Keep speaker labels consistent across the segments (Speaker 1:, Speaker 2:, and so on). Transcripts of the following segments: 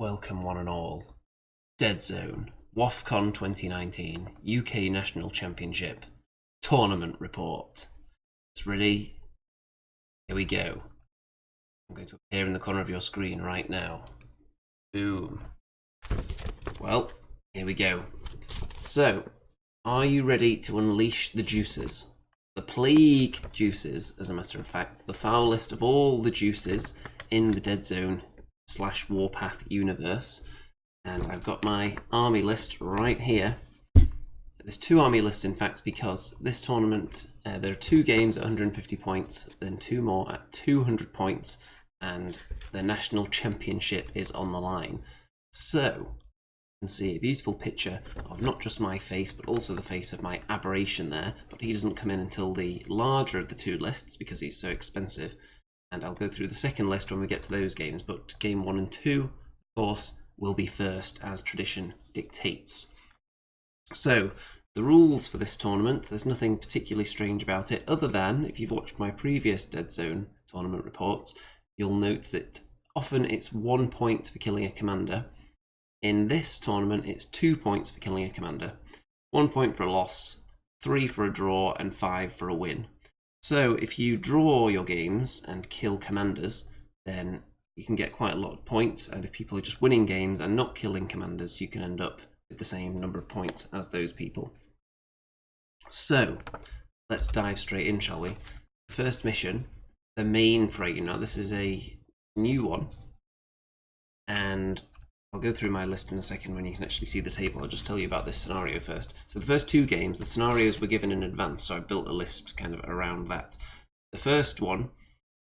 Speaker 1: Welcome one and all. Deadzone, WoFCon 2019, UK National Championship, Tournament Report. It's ready? Here we go. I'm going to appear in the corner of your screen right now. Boom. Well, here we go. So, are you ready to unleash the juices? The plague juices, as a matter of fact, the foulest of all the juices in the Deadzone / Warpath universe. And I've got my army list right here. There's two army lists, in fact, because this tournament, there are 2 games at 150 points, then 2 more at 200 points, and the national championship is on the line. So, you can see a beautiful picture of not just my face, but also the face of my aberration there, but he doesn't come in until the larger of the 2 lists because he's so expensive. And I'll go through the second list when we get to those games, but game 1 and 2, of course, will be first, as tradition dictates. So, the rules for this tournament, there's nothing particularly strange about it, other than, if you've watched my previous Deadzone tournament reports, you'll note that often it's 1 point for killing a commander. In this tournament, it's 2 points for killing a commander. 1 point for a loss, 3 for a draw, and 5 for a win. So if you draw your games and kill commanders, then you can get quite a lot of points, and if people are just winning games and not killing commanders, you can end up with the same number of points as those people. So, let's dive straight in, shall we? First mission, the mainframe. Now this is a new one, and I'll go through my list in a second when you can actually see the table. I'll just tell you about this scenario first. So the first 2 games, the scenarios were given in advance, so I built a list kind of around that. The first one,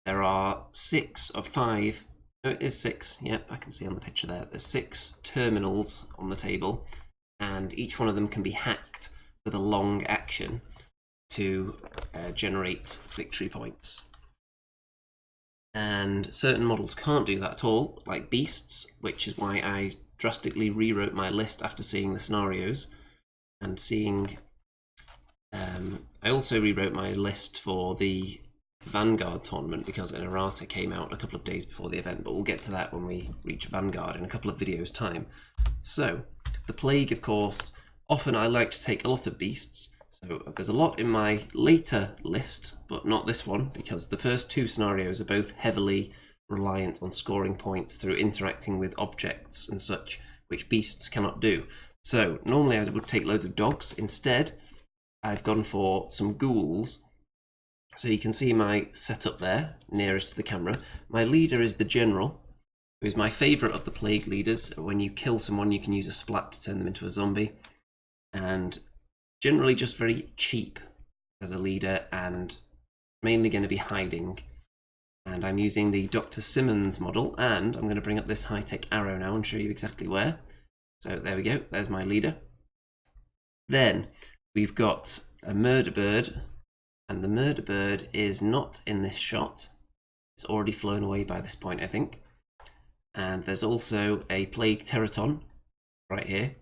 Speaker 1: there are 6 of 5, no, it is 6, yep, I can see on the picture there. There's 6 terminals on the table, and each one of them can be hacked with a long action to generate victory points. And certain models can't do that at all, like beasts, which is why I drastically rewrote my list after seeing the scenarios and seeing... I also rewrote my list for the Vanguard tournament because an errata came out a couple of days before the event, but we'll get to that when we reach Vanguard in a couple of videos' time. So, the plague, of course, often I like to take a lot of beasts. So there's a lot in my later list, but not this one, because the first 2 scenarios are both heavily reliant on scoring points through interacting with objects and such, which beasts cannot do. So normally I would take loads of dogs. Instead, I've gone for some ghouls. So you can see my setup there, nearest to the camera. My leader is the general, who is my favourite of the plague leaders. When you kill someone, you can use a splat to turn them into a zombie. And generally just very cheap as a leader and mainly going to be hiding. And I'm using the Dr. Simmons model, and I'm going to bring up this high-tech arrow now and show you exactly where. So there we go, there's my leader. Then we've got a murder bird, and the murder bird is not in this shot. It's already flown away by this point, I think. And there's also a plague teraton right here.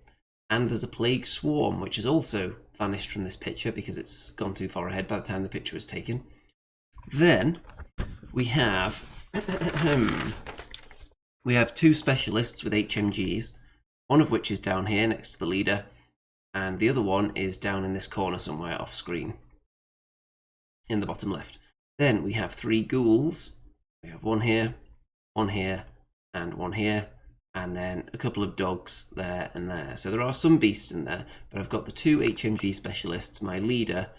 Speaker 1: And there's a plague swarm, which is also vanished from this picture because it's gone too far ahead by the time the picture was taken. Then we have 2 specialists with HMGs, one of which is down here next to the leader, and the other one is down in this corner somewhere off screen in the bottom left. Then we have 3 ghouls. We have one here, and one here. And then a couple of dogs there and there. So there are some beasts in there, but I've got the 2 HMG specialists, my leader,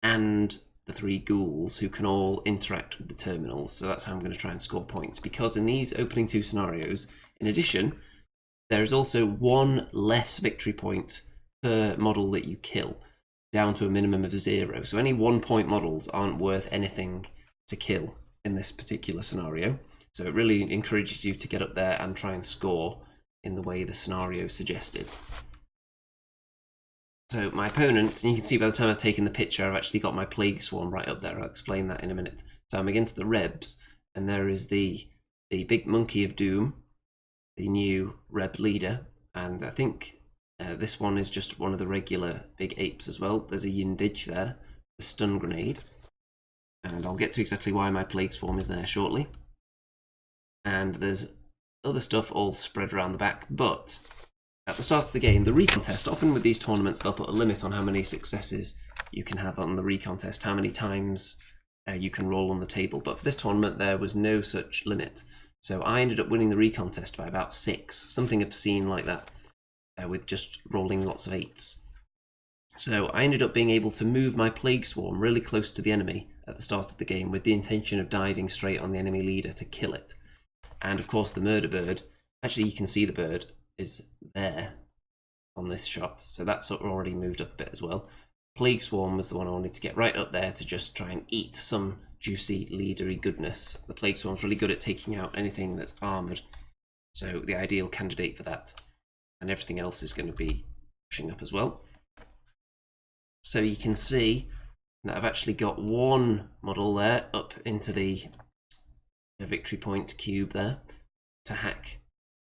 Speaker 1: and the 3 ghouls who can all interact with the terminals. So that's how I'm going to try and score points, because in these opening 2 scenarios, in addition, there is also 1 less victory point per model that you kill, down to a minimum of 0. So any 1-point models aren't worth anything to kill in this particular scenario. So it really encourages you to get up there and try and score in the way the scenario suggested. So my opponent, and you can see by the time I've taken the picture, I've actually got my plague swarm right up there. I'll explain that in a minute. So I'm against the Rebs, and there is the big monkey of doom, the new Reb leader, and I think this one is just one of the regular big apes as well. There's a Yindij there, the stun grenade, and I'll get to exactly why my plague swarm is there shortly. And there's other stuff all spread around the back. But at the start of the game, the recontest, often with these tournaments, they'll put a limit on how many successes you can have on the recontest, how many times you can roll on the table. But for this tournament, there was no such limit. So I ended up winning the recontest by about 6, something obscene like that, with just rolling lots of 8s. So I ended up being able to move my Plague Swarm really close to the enemy at the start of the game with the intention of diving straight on the enemy leader to kill it. And of course the Murder Bird, actually you can see the bird is there on this shot, so that's already moved up a bit as well. Plague Swarm was the one I wanted to get right up there to just try and eat some juicy leadery goodness. The Plague Swarm's really good at taking out anything that's armoured, so the ideal candidate for that. And everything else is going to be pushing up as well. So you can see that I've actually got one model there up into the victory point cube there to hack.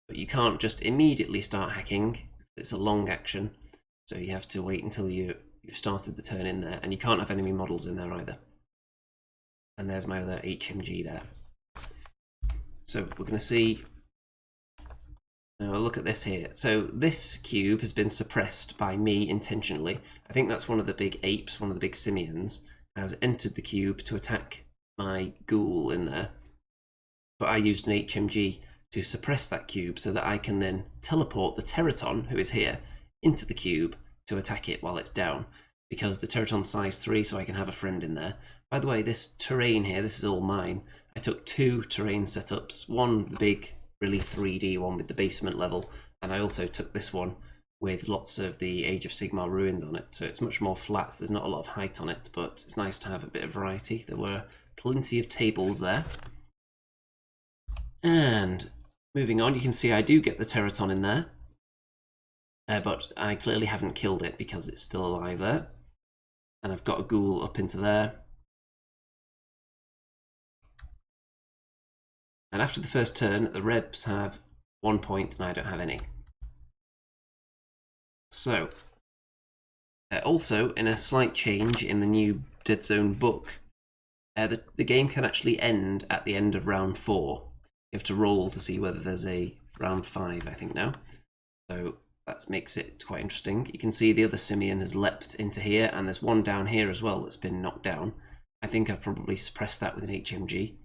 Speaker 1: But you can't just immediately start hacking. It's a long action, so you have to wait until you've started the turn in there, and you can't have enemy models in there either. And there's my other HMG there. So we're going to see. Now look at this here. So this cube has been suppressed by me intentionally. I think that's one of the big apes, one of the big simians, has entered the cube to attack my ghoul in there. But I used an HMG to suppress that cube so that I can then teleport the Teraton, who is here, into the cube to attack it while it's down. Because the Teraton's size 3, so I can have a friend in there. By the way, this terrain here, this is all mine. I took 2 terrain setups. One, the big, really 3D one with the basement level, and I also took this one with lots of the Age of Sigmar ruins on it, so it's much more flat, so there's not a lot of height on it, but it's nice to have a bit of variety. There were plenty of tables there. And moving on, you can see I do get the Teraton in there, but I clearly haven't killed it because it's still alive there. And I've got a ghoul up into there. And after the first turn, the Rebs have 1 point and I don't have any. So, also in a slight change in the new Deadzone book, the game can actually end at the end of round 4. You have to roll to see whether there's a round 5, I think now. So that makes it quite interesting. You can see the other simian has leapt into here, and there's one down here as well that's been knocked down. I think I've probably suppressed that with an HMG.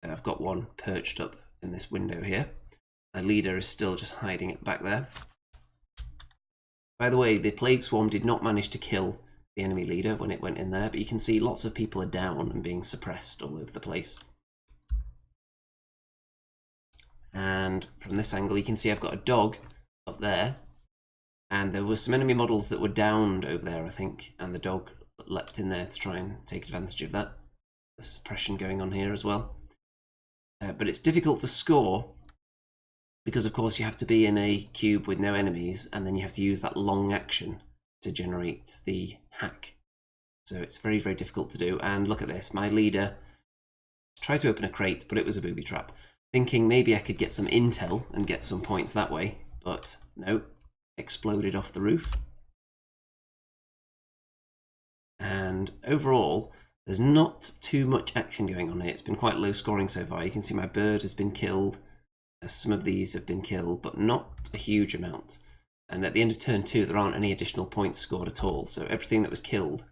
Speaker 1: I've got one perched up in this window here. My leader is still just hiding at the back there. By the way, the Plague Swarm did not manage to kill the enemy leader when it went in there, but you can see lots of people are down and being suppressed all over the place. And from this angle, you can see I've got a dog up there, and there were some enemy models that were downed over there, I think, and the dog leapt in there to try and take advantage of that. There's suppression going on here as well. But it's difficult to score because, of course, you have to be in a cube with no enemies, and then you have to use that long action to generate the hack. So it's very, very difficult to do. And look at this. My leader tried to open a crate, but it was a booby trap. Thinking maybe I could get some intel and get some points that way, but no, exploded off the roof. And overall, there's not too much action going on here. It's been quite low scoring so far. You can see my bird has been killed. Some of these have been killed, but not a huge amount. And at the end of turn 2, there aren't any additional points scored at all. So everything that was killed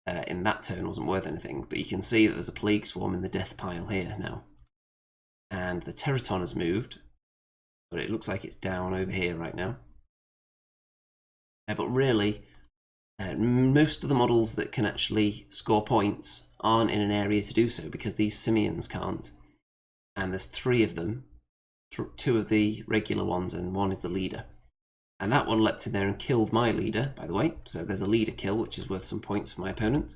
Speaker 1: in that turn wasn't worth anything. But you can see that there's a Plague Swarm in the death pile here now. And the Teraton has moved, but it looks like it's down over here right now. But really, most of the models that can actually score points aren't in an area to do so because these simians can't. And there's 3 of them, 2 of the regular ones, and 1 is the leader. And that one leapt in there and killed my leader, by the way. So there's a leader kill, which is worth some points for my opponent.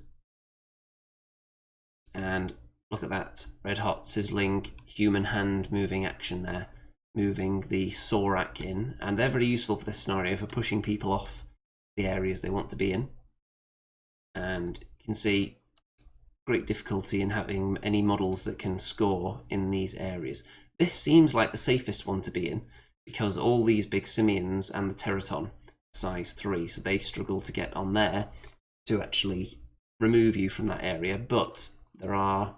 Speaker 1: And look at that, red hot, sizzling, human hand moving action there, moving the Sorak in, and they're very useful for this scenario for pushing people off the areas they want to be in. And you can see great difficulty in having any models that can score in these areas. This seems like the safest one to be in, because all these big simians and the Teraton, size 3, so they struggle to get on there to actually remove you from that area, but there are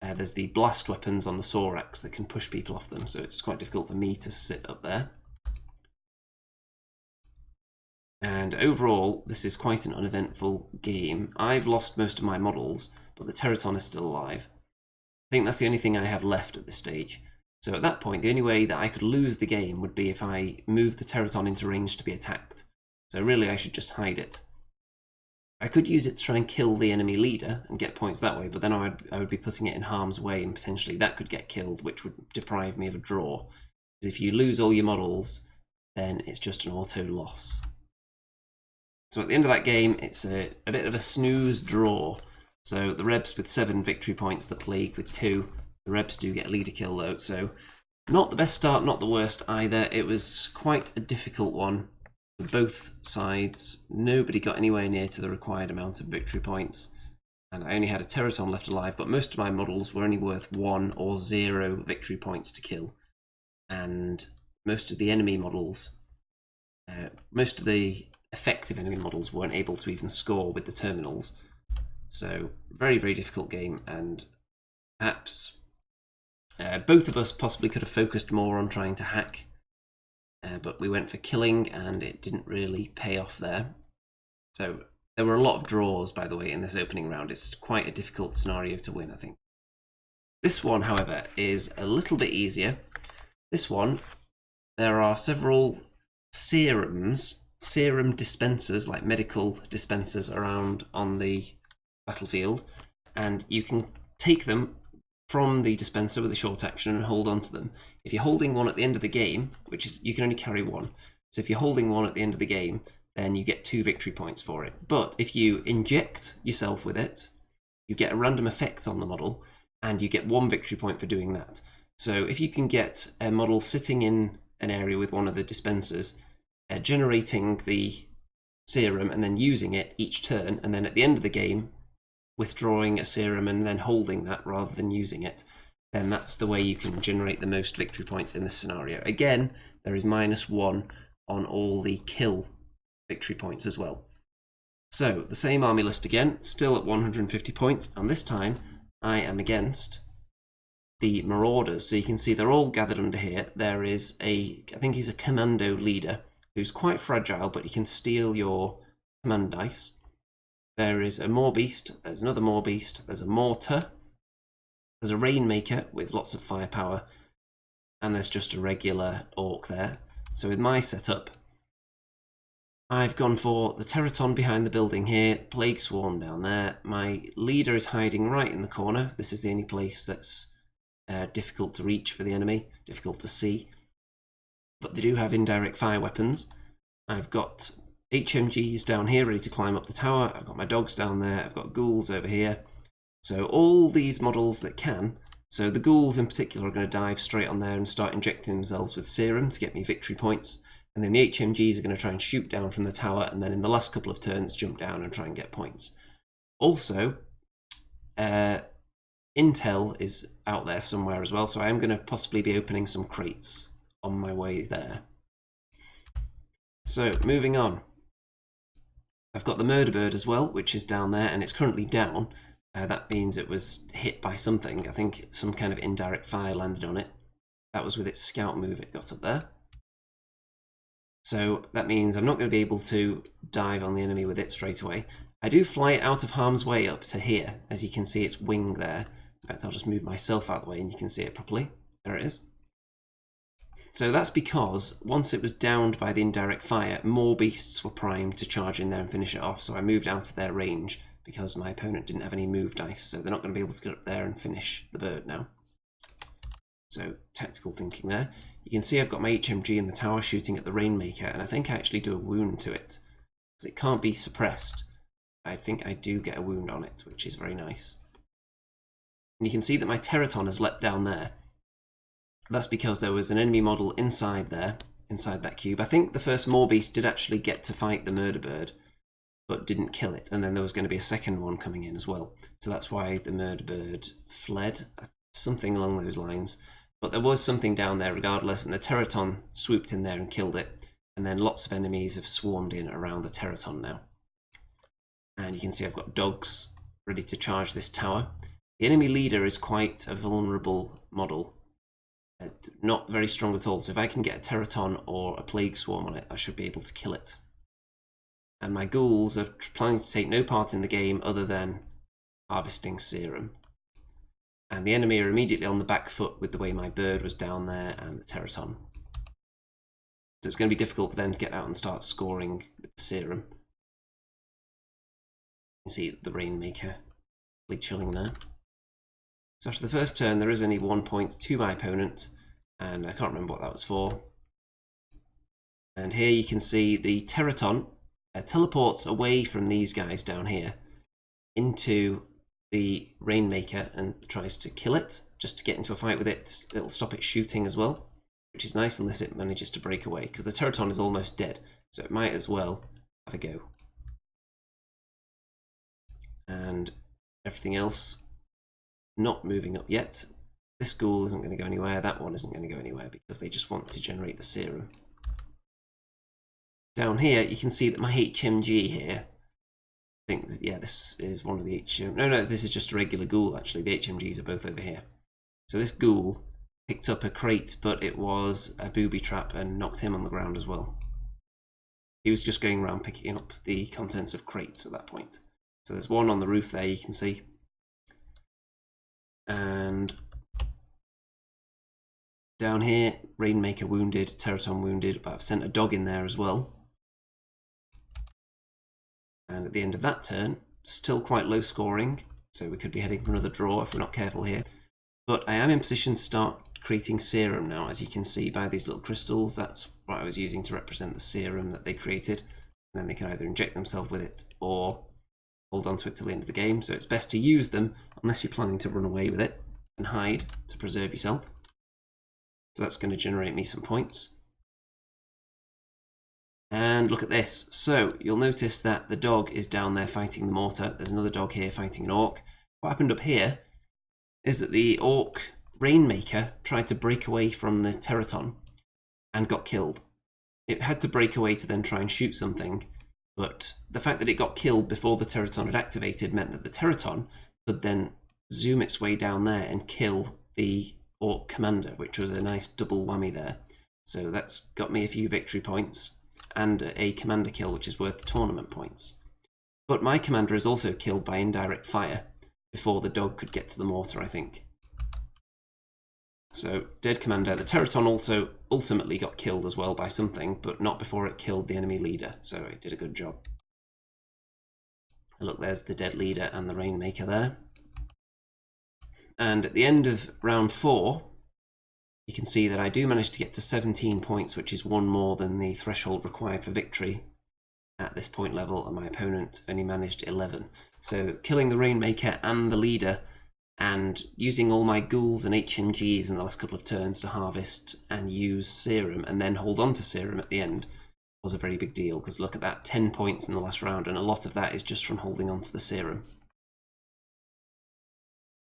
Speaker 1: There's the blast weapons on the Sorax that can push people off them, so it's quite difficult for me to sit up there. And overall, this is quite an uneventful game. I've lost most of my models, but the Teraton is still alive. I think that's the only thing I have left at this stage. So at that point, the only way that I could lose the game would be if I moved the Teraton into range to be attacked. So really, I should just hide it. I could use it to try and kill the enemy leader and get points that way, but then I would be putting it in harm's way, and potentially that could get killed, which would deprive me of a draw. Because if you lose all your models, then it's just an auto loss. So at the end of that game, it's a bit of a snooze draw. So the Rebs with 7 victory points, the Plague with 2. The Rebs do get a leader kill though, so not the best start, not the worst either. It was quite a difficult one for both sides. Nobody got anywhere near to the required amount of victory points, and I only had a Teraton left alive, but most of my models were only worth 1 or 0 victory points to kill. And most of the enemy models, most of the effective enemy models weren't able to even score with the terminals. So very, very difficult game, and perhaps both of us possibly could have focused more on trying to hack, but we went for killing and it didn't really pay off there. So there were a lot of draws, by the way, in this opening round. It's quite a difficult scenario to win, I think. This one, however, is a little bit easier. This one, there are several serum dispensers, like medical dispensers, around on the battlefield, and you can take them from the dispenser with a short action and hold on to them. If you're holding one at the end of the game, which is, you can only carry one, so if you're holding one at the end of the game, then you get 2 victory points for it. But if you inject yourself with it, you get a random effect on the model, and you get 1 victory point for doing that. So if you can get a model sitting in an area with one of the dispensers, generating the serum and then using it each turn, and then at the end of the game withdrawing a serum and then holding that rather than using it, then that's the way you can generate the most victory points in this scenario. Again, there is -1 on all the kill victory points as well. So the same army list again, still at 150 points, and this time I am against the Marauders. So you can see they're all gathered under here. There is I think he's a commando leader who's quite fragile, but he can steal your command dice. There is a Moorbeast, there's another Moorbeast, there's a Mortar, there's a Rainmaker with lots of firepower, and there's just a regular Orc there. So with my setup, I've gone for the Teraton behind the building here, Plague Swarm down there. My leader is hiding right in the corner. This is the only place that's difficult to reach for the enemy, difficult to see. But they do have indirect fire weapons. I've got HMGs down here ready to climb up the tower. I've got my dogs down there. I've got ghouls over here. So all these models that can. So the ghouls in particular are going to dive straight on there and start injecting themselves with serum to get me victory points. And then the HMGs are going to try and shoot down from the tower, and then in the last couple of turns jump down and try and get points. Also, Intel is out there somewhere as well, so I am going to possibly be opening some crates on my way there. So moving on. I've got the Murder Bird as well, which is down there, and it's currently down. That means it was hit by something. I think some kind of indirect fire landed on it. That was with its scout move it got up there. So that means I'm not going to be able to dive on the enemy with it straight away. I do fly it out of harm's way up to here. As you can see, its wing there. In fact, I'll just move myself out of the way and you can see it properly. There it is. So that's because once it was downed by the indirect fire, more beasts were primed to charge in there and finish it off. So I moved out of their range because my opponent didn't have any move dice. So they're not going to be able to get up there and finish the bird now. So tactical thinking there. You can see I've got my HMG in the tower shooting at the Rainmaker, and I think I actually do a wound to it because it can't be suppressed. I think I do get a wound on it, which is very nice. And you can see that my Teraton has leapt down there. That's because there was an enemy model inside there, inside that cube. I think the first Moorbeast did actually get to fight the Murder Bird, but didn't kill it. And then there was going to be a second one coming in as well. So that's why the Murder Bird fled, something along those lines. But there was something down there regardless, and the Teraton swooped in there and killed it. And then lots of enemies have swarmed in around the Teraton now. And you can see I've got dogs ready to charge this tower. The enemy leader is quite a vulnerable model. Not very strong at all, so if I can get a Teraton or a Plague Swarm on it, I should be able to kill it. And my ghouls are planning to take no part in the game other than harvesting serum. And the enemy are immediately on the back foot with the way my bird was down there and the Teraton. So it's going to be difficult for them to get out and start scoring with the serum. You can see the Rainmaker really chilling there. So after the first turn, there is only 1 point to my opponent, and I can't remember what that was for. And here you can see the Teraton teleports away from these guys down here into the Rainmaker and tries to kill it, just to get into a fight with it. It'll stop it shooting as well, which is nice unless it manages to break away, because the Teraton is almost dead, so it might as well have a go. And everything else not moving up yet. This ghoul isn't going to go anywhere, that one isn't going to go anywhere, because they just want to generate the serum. Down here, you can see that my HMG here, I think, yeah, this is one of the no, this is just a regular ghoul, actually. The HMGs are both over here. So this ghoul picked up a crate, but it was a booby trap and knocked him on the ground as well. He was just going around picking up the contents of crates at that point. So there's one on the roof there, you can see. And down here, Rainmaker wounded, Teraton wounded, but I've sent a dog in there as well. And at the end of that turn, still quite low scoring, so we could be heading for another draw if we're not careful here. But I am in position to start creating serum now, as you can see by these little crystals. That's what I was using to represent the serum that they created. And then they can either inject themselves with it or hold on to it till the end of the game. So it's best to use them unless you're planning to run away with it and hide to preserve yourself. So that's going to generate me some points. And look at this. So you'll notice that the dog is down there fighting the mortar. There's another dog here fighting an orc. What happened up here is that the orc Rainmaker tried to break away from the Teraton and got killed. It had to break away to then try and shoot something, but the fact that it got killed before the Teraton had activated meant that the Teraton could then zoom its way down there and kill the orc commander, which was a nice double whammy there. So that's got me a few victory points and a commander kill, which is worth tournament points. But my commander is also killed by indirect fire before the dog could get to the mortar, I think. So, dead commander. The Teraton also ultimately got killed as well by something, but not before it killed the enemy leader, so it did a good job. And look, there's the dead leader and the Rainmaker there. And at the end of round 4, you can see that I do manage to get to 17 points, which is one more than the threshold required for victory at this point level, and my opponent only managed 11. So killing the Rainmaker and the leader and using all my ghouls and HMGs in the last couple of turns to harvest and use serum and then hold on to serum at the end was a very big deal, because look at that, 10 points in the last round, and a lot of that is just from holding on to the serum.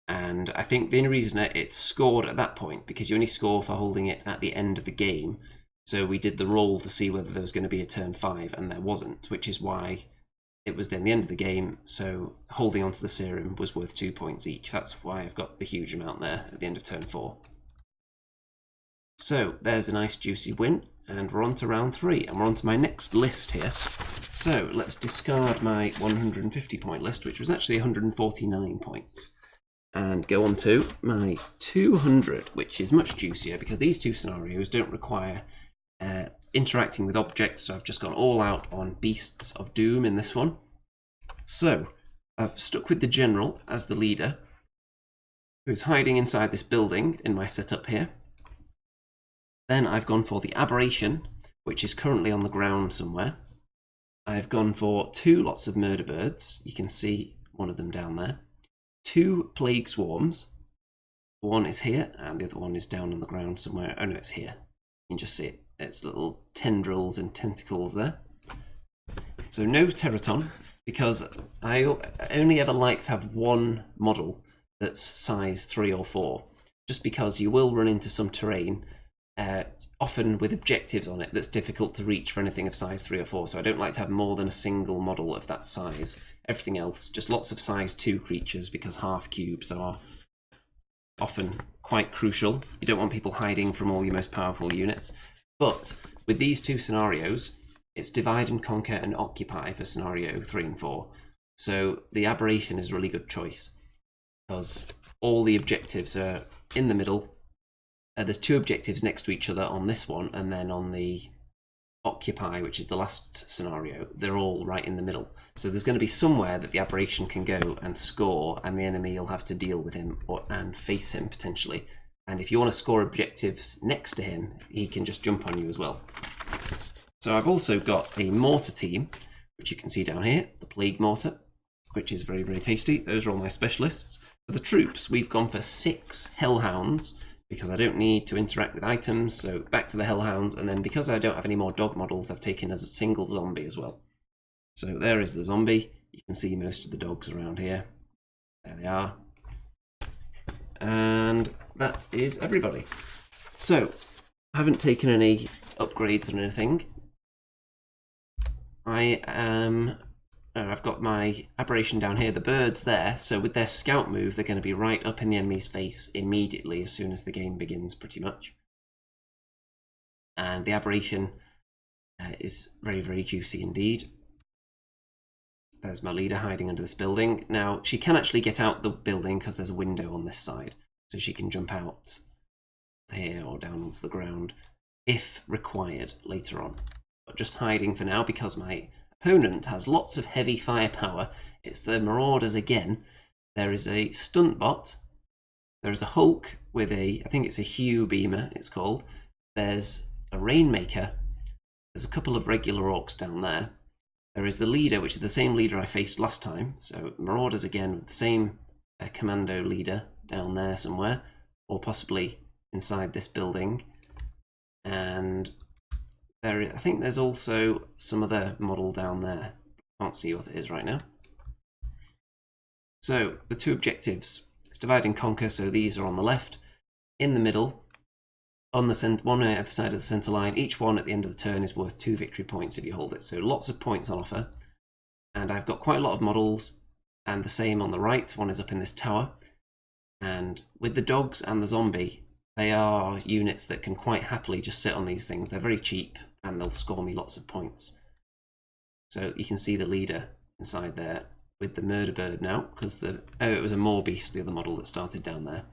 Speaker 1: And I think the only reason it's scored at that point, because you only score for holding it at the end of the game, so we did the roll to see whether there was going to be a turn 5, and there wasn't, which is why it was then the end of the game, so holding onto the serum was worth 2 points each. That's why I've got the huge amount there at the end of turn 4. So there's a nice juicy win, and we're on to round 3, and we're on to my next list here. So let's discard my 150 point list, which was actually 149 points, and go on to my 200, which is much juicier because these two scenarios don't require interacting with objects, so I've just gone all out on Beasts of Doom in this one. So I've stuck with the General as the leader, who's hiding inside this building in my setup here. Then I've gone for the Aberration, which is currently on the ground somewhere. I've gone for 2 lots of Murder Birds. You can see one of them down there. 2 Plague Swarms. One is here, and the other one is down on the ground somewhere. Oh no, it's here. You can just see it. It's little tendrils and tentacles there. So no Teraton, because I only ever like to have one model that's size 3 or 4, just because you will run into some terrain often with objectives on it that's difficult to reach for anything of size 3 or 4, so I don't like to have more than a single model of that size. Everything else, just lots of size 2 creatures, because half cubes are often quite crucial. You don't want people hiding from all your most powerful units. But with these two scenarios, it's divide and conquer and occupy for scenario 3 and 4. So the aberration is a really good choice, because all the objectives are in the middle. There's 2 objectives next to each other on this one, and then on the occupy, which is the last scenario, they're all right in the middle. So there's going to be somewhere that the aberration can go and score, and the enemy will have to deal with him and face him potentially. And if you want to score objectives next to him, he can just jump on you as well. So I've also got a mortar team, which you can see down here, the plague mortar, which is very, very tasty. Those are all my specialists. For the troops, we've gone for 6 Hellhounds, because I don't need to interact with items, so back to the Hellhounds, and then because I don't have any more dog models, I've taken as a single zombie as well. So there is the zombie. You can see most of the dogs around here. There they are. And that is everybody. So, I haven't taken any upgrades or anything. I've got my aberration down here, the birds there, so with their scout move, they're going to be right up in the enemy's face immediately as soon as the game begins, pretty much. And the aberration is very, very juicy indeed. There's my leader hiding under this building. Now, she can actually get out the building because there's a window on this side, so she can jump out to here or down onto the ground if required later on. But just hiding for now because my opponent has lots of heavy firepower. It's the Marauders again. There is a stunt bot. There is a Hulk with I think it's a Hue Beamer, it's called. There's a Rainmaker. There's a couple of regular orcs down there. There is the leader, which is the same leader I faced last time. So Marauders again with the same commando leader down there somewhere, or possibly inside this building. And I think there's also some other model down there. Can't see what it is right now. So the 2 objectives. It's divide and conquer, so these are on the left. In the middle, on the one at the side of the centre line, each one at the end of the turn is worth 2 victory points if you hold it. So lots of points on offer. And I've got quite a lot of models, and the same on the right. One is up in this tower. And with the dogs and the zombie, they are units that can quite happily just sit on these things. They're very cheap, and they'll score me lots of points. So you can see the leader inside there with the murder bird now, because it was a Morbeast, the other model that started down there.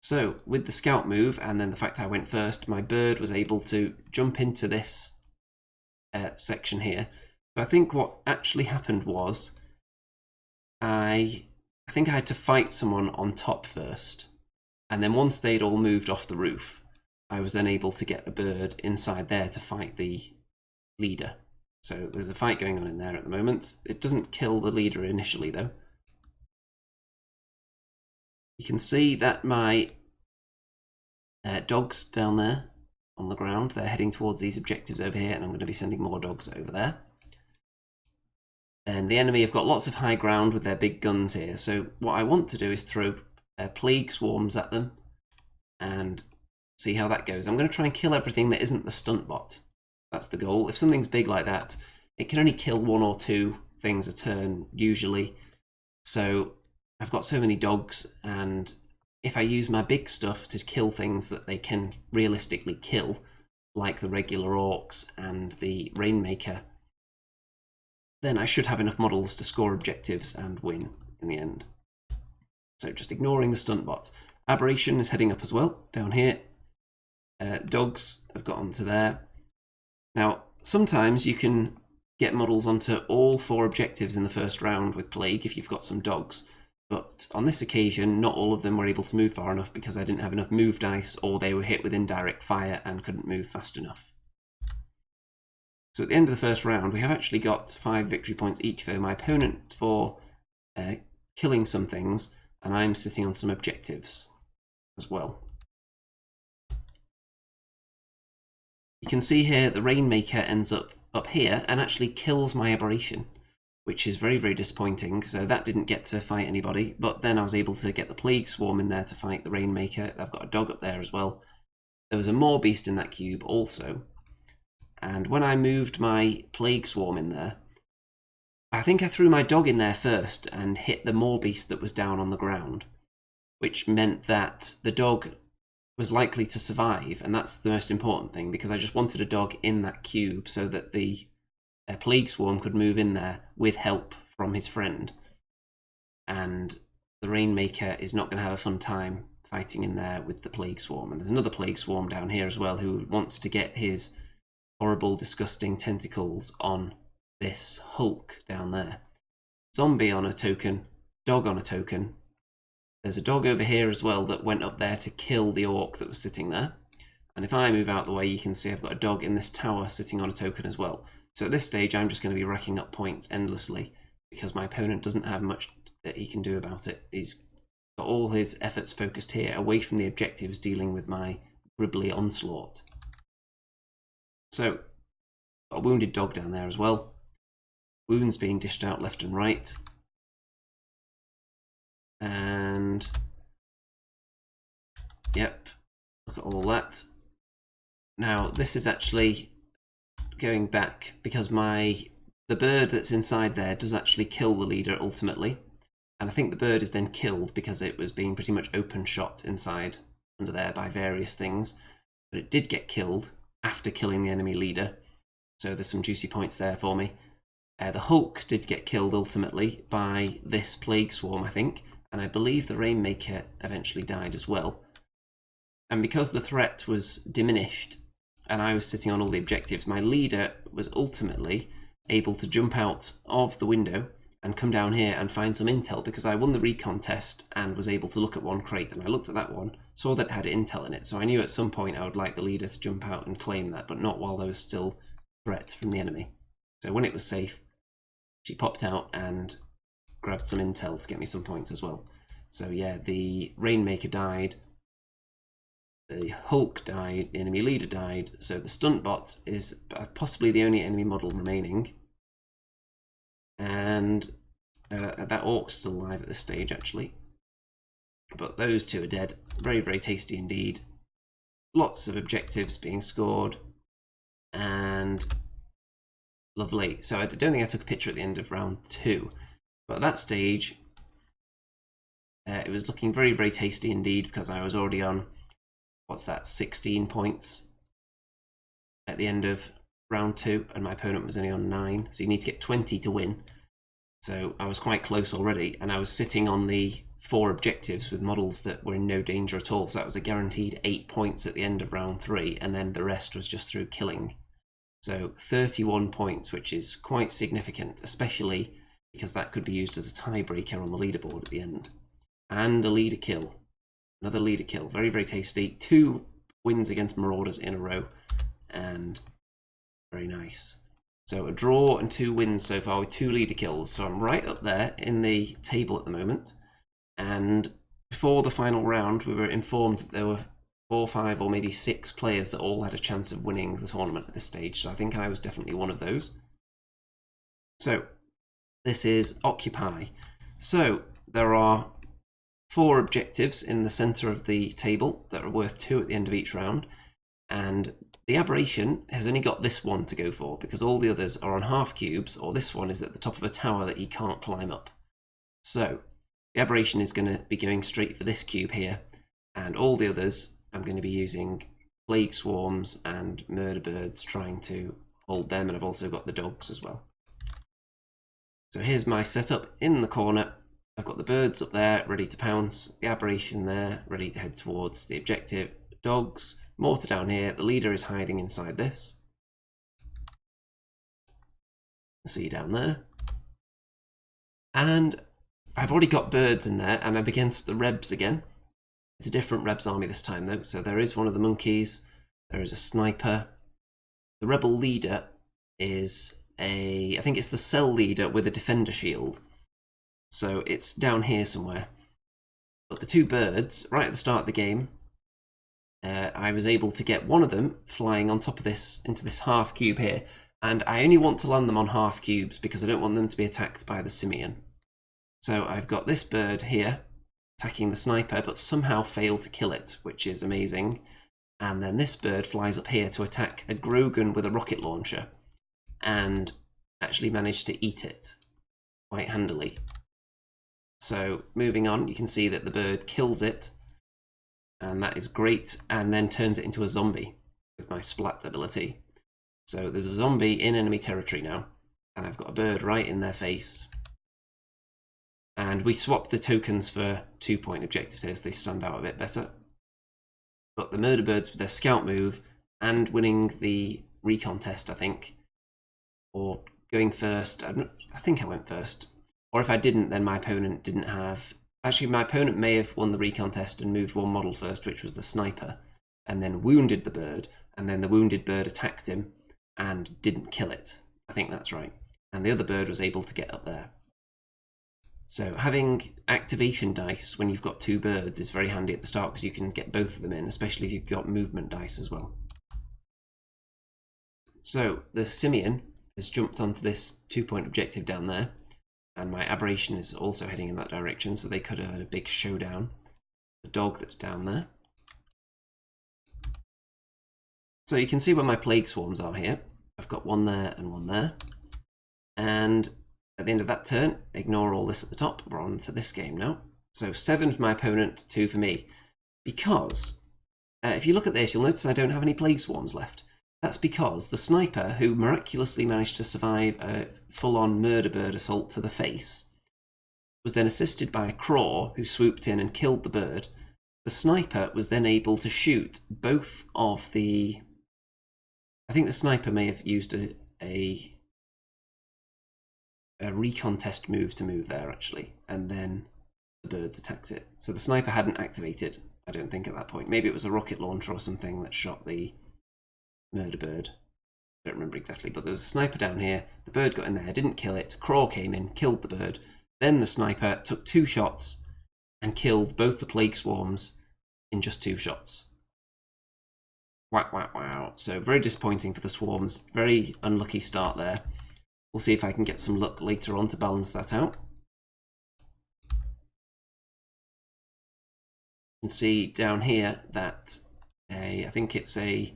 Speaker 1: So with the scout move, and then the fact I went first, my bird was able to jump into this section here. So I think what actually happened was, I think I had to fight someone on top first, and then once they'd all moved off the roof, I was then able to get a bird inside there to fight the leader. So there's a fight going on in there at the moment. It doesn't kill the leader initially though. You can see that my dogs down there on the ground, they're heading towards these objectives over here, and I'm going to be sending more dogs over there. And the enemy have got lots of high ground with their big guns here. So what I want to do is throw plague swarms at them and see how that goes. I'm going to try and kill everything that isn't the stunt bot. That's the goal. If something's big like that, it can only kill 1 or 2 things a turn usually. So I've got so many dogs, and if I use my big stuff to kill things that they can realistically kill, like the regular orcs and the Rainmaker, then I should have enough models to score objectives and win in the end. So just ignoring the stunt bot. Aberration is heading up as well, down here. Dogs have got onto there. Now, sometimes you can get models onto all 4 objectives in the first round with Plague if you've got some dogs. But on this occasion, not all of them were able to move far enough because I didn't have enough move dice, or they were hit with indirect fire and couldn't move fast enough. So at the end of the first round, we have actually got 5 victory points each, though. My opponent for killing some things, and I'm sitting on some objectives as well. You can see here the Rainmaker ends up here and actually kills my aberration, which is very, very disappointing. So that didn't get to fight anybody, but then I was able to get the Plague Swarm in there to fight the Rainmaker. I've got a dog up there as well. There was a more beast in that cube also. And when I moved my plague swarm in there, I think I threw my dog in there first and hit the more beast that was down on the ground, which meant that the dog was likely to survive, and that's the most important thing, because I just wanted a dog in that cube so that the plague swarm could move in there with help from his friend. And the Rainmaker is not going to have a fun time fighting in there with the plague swarm. And there's another plague swarm down here as well who wants to get his horrible, disgusting tentacles on this Hulk down there. Zombie on a token, dog on a token. There's a dog over here as well that went up there to kill the orc that was sitting there. And if I move out the way, you can see I've got a dog in this tower sitting on a token as well. So at this stage, I'm just going to be racking up points endlessly because my opponent doesn't have much that he can do about it. He's got all his efforts focused here, away from the objectives, dealing with my gribbly onslaught. So, got a wounded dog down there as well. Wounds being dished out left and right. And yep, look at all that. Now this is actually going back because the bird that's inside there does actually kill the leader ultimately, and I think the bird is then killed because it was being pretty much open shot inside under there by various things, but it did get killed after killing the enemy leader, so there's some juicy points there for me. The Hulk did get killed ultimately by this plague swarm, I think, and I believe the Rainmaker eventually died as well. And because the threat was diminished and I was sitting on all the objectives, my leader was ultimately able to jump out of the window and come down here and find some intel, because I won the recon test and was able to look at one crate, and I looked at that one, saw that it had intel in it, so I knew at some point I would like the leader to jump out and claim that, but not while there was still threat from the enemy. So when it was safe, she popped out and grabbed some intel to get me some points as well. So yeah, the Rainmaker died, the Hulk died, the enemy leader died, so the stunt bot is possibly the only enemy model remaining. And that orc's still alive at this stage actually. But those two are dead. Very, very tasty indeed. Lots of objectives being scored. And lovely. So I don't think I took a picture at the end of round 2. But at that stage, it was looking very, very tasty indeed, because I was already on, what's that, 16 points at the end of round 2, and my opponent was only on 9. So you need to get 20 to win. So I was quite close already, and I was sitting on the 4 objectives with models that were in no danger at all. So that was a guaranteed 8 points at the end of round 3, and then the rest was just through killing. So 31 points, which is quite significant, especially because that could be used as a tiebreaker on the leaderboard at the end. And a leader kill. Another leader kill. Very, very tasty. 2 wins against Marauders in a row. And very nice. So a draw and 2 wins so far with 2 leader kills. So I'm right up there in the table at the moment. And before the final round, we were informed that there were 4, 5, or maybe 6 players that all had a chance of winning the tournament at this stage. So I think I was definitely one of those. So this is Occupy. So there are 4 objectives in the center of the table that are worth 2 at the end of each round. And the Aberration has only got this one to go for, because all the others are on half cubes, or this one is at the top of a tower that he can't climb up. So the Aberration is going to be going straight for this cube here, and all the others I'm going to be using plague swarms and murder birds trying to hold them, and I've also got the dogs as well. So here's my setup in the corner. I've got the birds up there ready to pounce, the Aberration there ready to head towards the objective, dogs, mortar down here, the leader is hiding inside this. See down there. And I've already got birds in there, and I'm against the Rebs again. It's a different Rebs army this time though, so there is one of the monkeys, there is a sniper. The rebel leader is I think it's the cell leader with a defender shield. So it's down here somewhere. But the 2 birds, right at the start of the game, I was able to get one of them flying on top of this, into this half cube here. And I only want to land them on half cubes because I don't want them to be attacked by the simian. So I've got this bird here attacking the sniper, but somehow failed to kill it, which is amazing. And then this bird flies up here to attack a Grogan with a rocket launcher and actually managed to eat it quite handily. So moving on, you can see that the bird kills it, and that is great, and then turns it into a zombie with my splat ability. So there's a zombie in enemy territory now, and I've got a bird right in their face. And we swapped the tokens for 2-point objectives here, so they stand out a bit better. But the murder birds with their scout move and winning the recon test, I think, or going first. I think I went first. Or if I didn't, then my opponent didn't have... Actually, my opponent may have won the recon test and moved one model first, which was the sniper, and then wounded the bird, and then the wounded bird attacked him and didn't kill it. I think that's right. And the other bird was able to get up there. So having activation dice when you've got 2 birds is very handy at the start, because you can get both of them in, especially if you've got movement dice as well. So the simian has jumped onto this 2-point objective down there, and my aberration is also heading in that direction, so they could have had a big showdown. The dog that's down there. So you can see where my plague swarms are here. I've got one there and one there. And at the end of that turn, ignore all this at the top, we're on to this game now. So 7 for my opponent, 2 for me. Because, if you look at this, you'll notice I don't have any plague swarms left. That's because the sniper, who miraculously managed to survive a full-on murder bird assault to the face, was then assisted by a craw who swooped in and killed the bird. The sniper was then able to shoot both of the... I think the sniper may have used a recon test move to move there, actually, and then the birds attacked it. So the sniper hadn't activated, I don't think, at that point. Maybe it was a rocket launcher or something that shot the murder bird. I don't remember exactly, but there was a sniper down here. The bird got in there, didn't kill it. Craw came in, killed the bird. Then the sniper took 2 shots and killed both the plague swarms in just 2 shots. Wow, wow, wow. So very disappointing for the swarms. Very unlucky start there. We'll see if I can get some luck later on to balance that out. You can see down here that I think it's a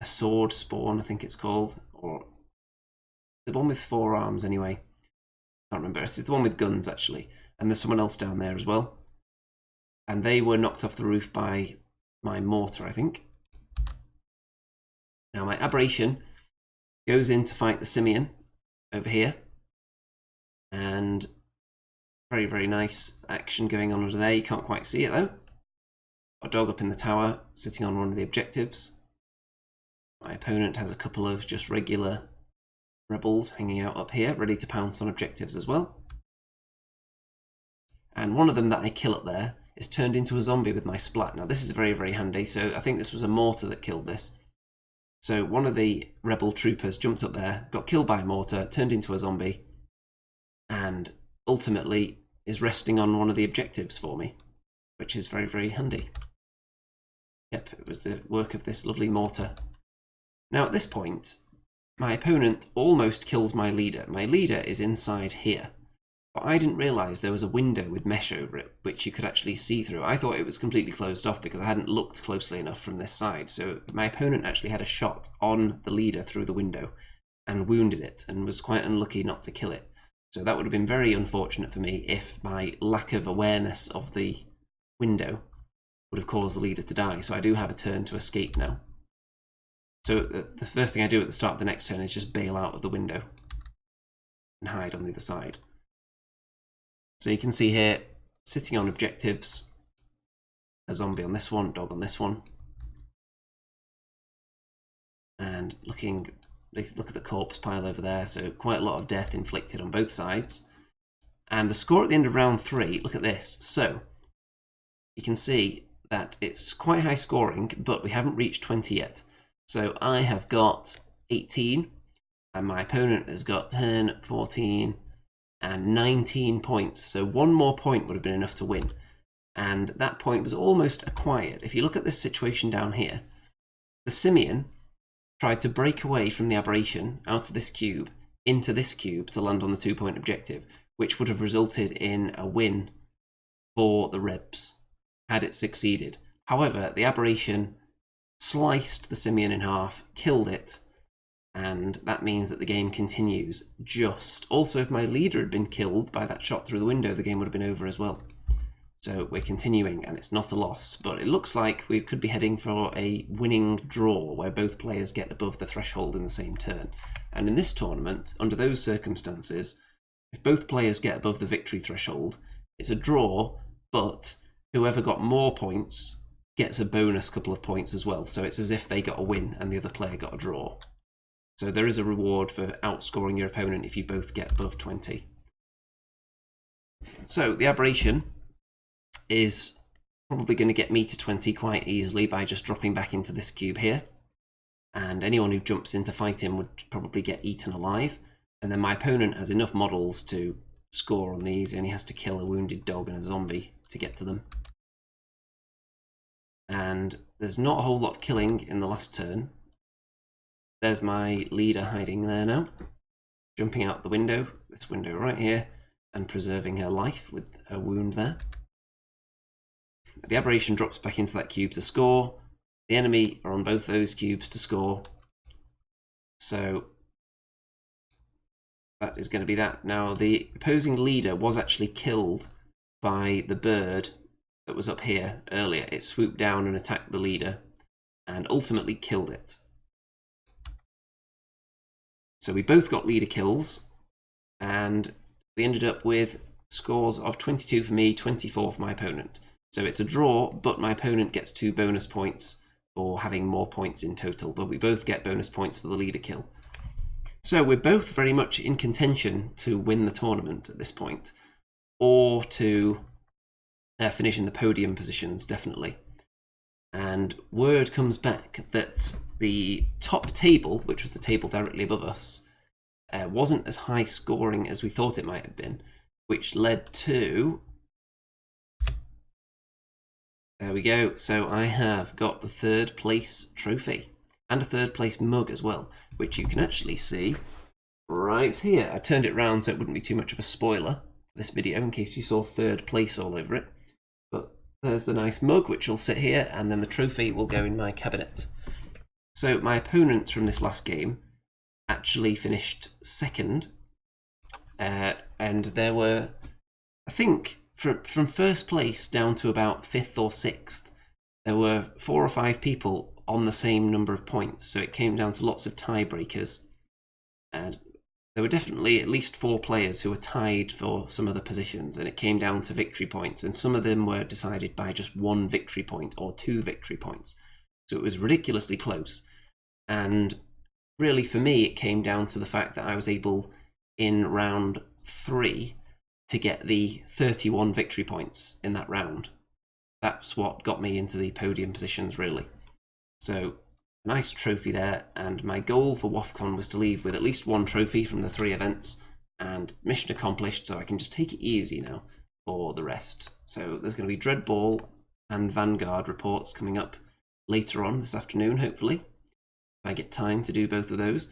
Speaker 1: sword spawn, I think it's called, or the one with 4 arms anyway. Can't remember. It's the one with guns, actually. And there's someone else down there as well. And they were knocked off the roof by my mortar, I think. Now my aberration goes in to fight the simian over here. And very, very nice action going on under there. You can't quite see it though. Got a dog up in the tower, sitting on one of the objectives. My opponent has a couple of just regular rebels hanging out up here, ready to pounce on objectives as well. And one of them that I kill up there is turned into a zombie with my splat. Now this is very, very handy. So I think this was a mortar that killed this. So one of the rebel troopers jumped up there, got killed by a mortar, turned into a zombie, and ultimately is resting on one of the objectives for me, which is very, very handy. Yep, it was the work of this lovely mortar. Now at this point, my opponent almost kills my leader. My leader is inside here, but I didn't realise there was a window with mesh over it, which you could actually see through. I thought it was completely closed off because I hadn't looked closely enough from this side. So my opponent actually had a shot on the leader through the window and wounded it, and was quite unlucky not to kill it. So that would have been very unfortunate for me if my lack of awareness of the window would have caused the leader to die. So I do have a turn to escape now. So the first thing I do at the start of the next turn is just bail out of the window and hide on the other side. So you can see here, sitting on objectives, a zombie on this one, dog on this one. And look at the corpse pile over there, so quite a lot of death inflicted on both sides. And the score at the end of round 3, look at this. So you can see that it's quite high scoring, but we haven't reached 20 yet. So I have got 18, and my opponent has got 10, 14, and 19 points. So one more point would have been enough to win. And that point was almost acquired. If you look at this situation down here, the simian tried to break away from the aberration out of this cube into this cube to land on the 2-point objective, which would have resulted in a win for the Rebs had it succeeded. However, the aberration sliced the simian in half, killed it, and that means that the game continues just. Also, if my leader had been killed by that shot through the window, the game would have been over as well. So we're continuing, and it's not a loss, but it looks like we could be heading for a winning draw where both players get above the threshold in the same turn. And in this tournament, under those circumstances, if both players get above the victory threshold, it's a draw, but whoever got more points gets a bonus couple of points as well. So it's as if they got a win and the other player got a draw. So there is a reward for outscoring your opponent if you both get above 20. So the aberration is probably going to get me to 20 quite easily by just dropping back into this cube here. And anyone who jumps in to fight him would probably get eaten alive. And then my opponent has enough models to score on these, and he has to kill a wounded dog and a zombie to get to them. And there's not a whole lot of killing in the last turn. There's my leader hiding there now, jumping out the window, this window right here, and preserving her life with her wound there. The aberration drops back into that cube to score. The enemy are on both those cubes to score. So that is going to be that. Now, the opposing leader was actually killed by the bird that was up here earlier. It swooped down and attacked the leader and ultimately killed it. So we both got leader kills, and we ended up with scores of 22 for me, 24 for my opponent. So it's a draw, but my opponent gets 2 bonus points for having more points in total, but we both get bonus points for the leader kill. So we're both very much in contention to win the tournament at this point, or to finish in the podium positions, definitely. And word comes back that the top table, which was the table directly above us, wasn't as high scoring as we thought it might have been, which led to... There we go. So I have got the 3rd place trophy and a 3rd place mug as well, which you can actually see right here. I turned it round so it wouldn't be too much of a spoiler for this video in case you saw 3rd place all over it. But there's the nice mug, which will sit here, and then the trophy will go in my cabinet. So my opponent from this last game actually finished 2nd, and there were, I think, from 1st place down to about 5th or 6th, there were 4 or 5 people on the same number of points, so it came down to lots of tiebreakers. And there were definitely at least 4 players who were tied for some of the positions, and it came down to victory points, and some of them were decided by just 1 victory point or 2 victory points. So it was ridiculously close. And really for me, it came down to the fact that I was able, in round 3, to get the 31 victory points in that round. That's what got me into the podium positions, really. So, nice trophy there, and my goal for WoFCon was to leave with at least 1 trophy from the 3 events, and mission accomplished, so I can just take it easy now for the rest. So there's going to be DreadBall and Vanguard reports coming up later on this afternoon, hopefully, if I get time to do both of those.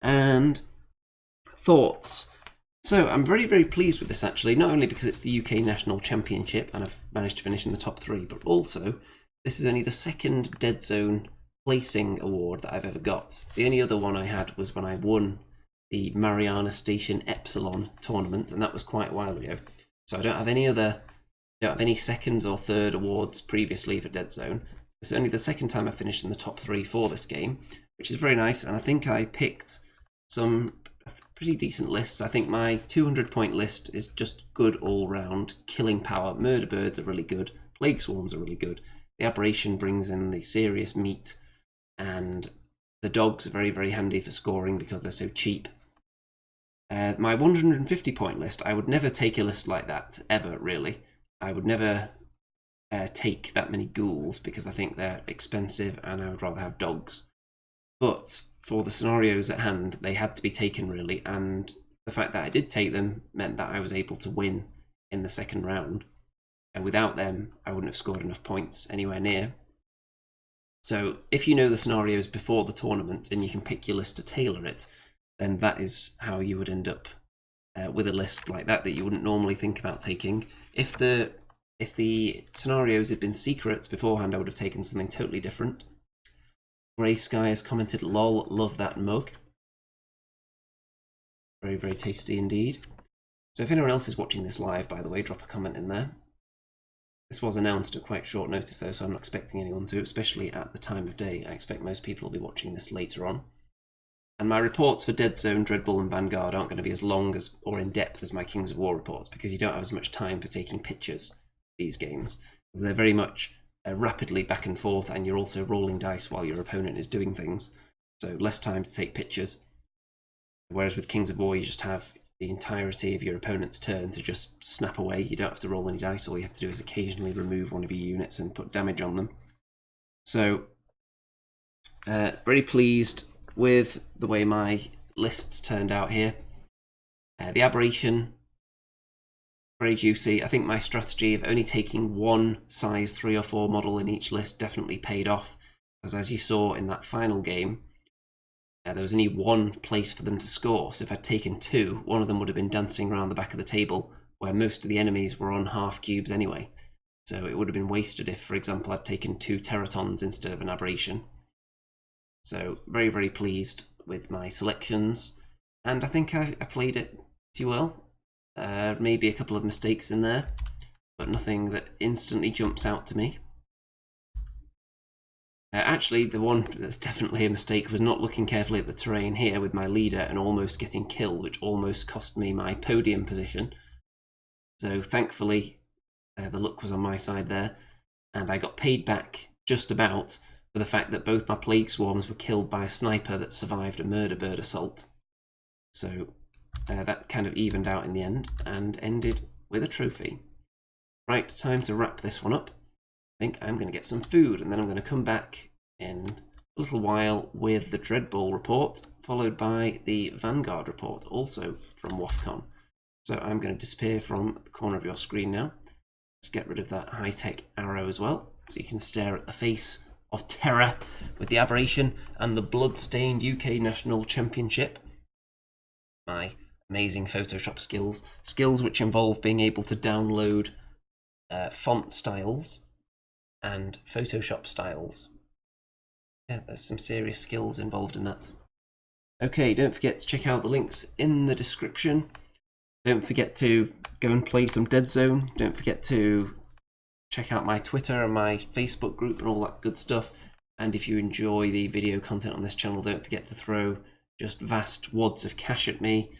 Speaker 1: And thoughts. So I'm very, very pleased with this, actually, not only because it's the UK National Championship and I've managed to finish in the top 3, but also this is only the 2nd Deadzone placing award that I've ever got. The only other one I had was when I won the Mariana Station Epsilon tournament, and that was quite a while ago. So I don't have any 2nd or 3rd awards previously for Deadzone. It's only the 2nd time I finished in the top 3 for this game, which is very nice, and I think I picked some pretty decent lists. I think my 200-point list is just good all-round. Killing power, murder birds are really good, plague swarms are really good. The aberration brings in the serious meat, and the dogs are very, very handy for scoring because they're so cheap. My 150-point list, I would never take a list like that, ever, really. I would never take that many ghouls because I think they're expensive and I would rather have dogs. But for the scenarios at hand, they had to be taken, really, and the fact that I did take them meant that I was able to win in the 2nd round. And without them, I wouldn't have scored enough points anywhere near. So if you know the scenarios before the tournament and you can pick your list to tailor it, then that is how you would end up with a list like that you wouldn't normally think about taking. If the scenarios had been secret beforehand, I would have taken something totally different. Grey Sky has commented, lol, love that mug. Very, very tasty indeed. So if anyone else is watching this live, by the way, drop a comment in there. This was announced at quite short notice though, so I'm not expecting anyone to, especially at the time of day. I expect most people will be watching this later on. And my reports for Deadzone, DreadBall and Vanguard aren't going to be as long as or in depth as my Kings of War reports, because you don't have as much time for taking pictures of these games. They're very much rapidly back and forth, and you're also rolling dice while your opponent is doing things. So less time to take pictures. Whereas with Kings of War, you just have the entirety of your opponent's turn to just snap away. You don't have to roll any dice. All you have to do is occasionally remove one of your units and put damage on them. So, very pleased with the way my lists turned out here. The Aberration, very juicy. I think my strategy of only taking one size 3 or 4 model in each list definitely paid off. Because as you saw in that final game, there was only one place for them to score. So if I'd taken 2, one of them would have been dancing around the back of the table, where most of the enemies were on half cubes anyway. So it would have been wasted if, for example, I'd taken 2 Teratons instead of an Aberration. So very, very pleased with my selections. And I think I played it pretty well. Maybe a couple of mistakes in there, but nothing that instantly jumps out to me. Actually, the one that's definitely a mistake was not looking carefully at the terrain here with my leader and almost getting killed, which almost cost me my podium position. So thankfully, the luck was on my side there, and I got paid back just about for the fact that both my plague swarms were killed by a sniper that survived a murder bird assault. So that kind of evened out in the end and ended with a trophy. Right, time to wrap this one up. I think I'm going to get some food, and then I'm going to come back in a little while with the DreadBall report, followed by the Vanguard report, also from WoFCon. So I'm going to disappear from the corner of your screen now. Let's get rid of that high-tech arrow as well, so you can stare at the face of terror with the Aberration and the blood-stained UK National Championship. My amazing Photoshop skills which involve being able to download font styles and Photoshop styles. Yeah, there's some serious skills involved in that. Okay, don't forget to check out the links in the description. Don't forget to go and play some Deadzone. Don't forget to check out my Twitter and my Facebook group and all that good stuff. And if you enjoy the video content on this channel, don't forget to throw just vast wads of cash at me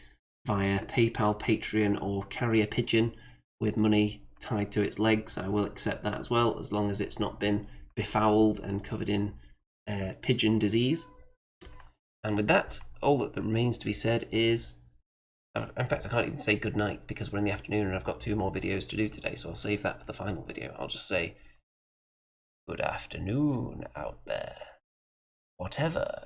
Speaker 1: via PayPal, Patreon, or Carrier Pigeon with money tied to its legs. I will accept that as well, as long as it's not been befouled and covered in pigeon disease. And with that, all that remains to be said is, in fact, I can't even say good night because we're in the afternoon and I've got 2 more videos to do today, so I'll save that for the final video. I'll just say good afternoon out there, whatever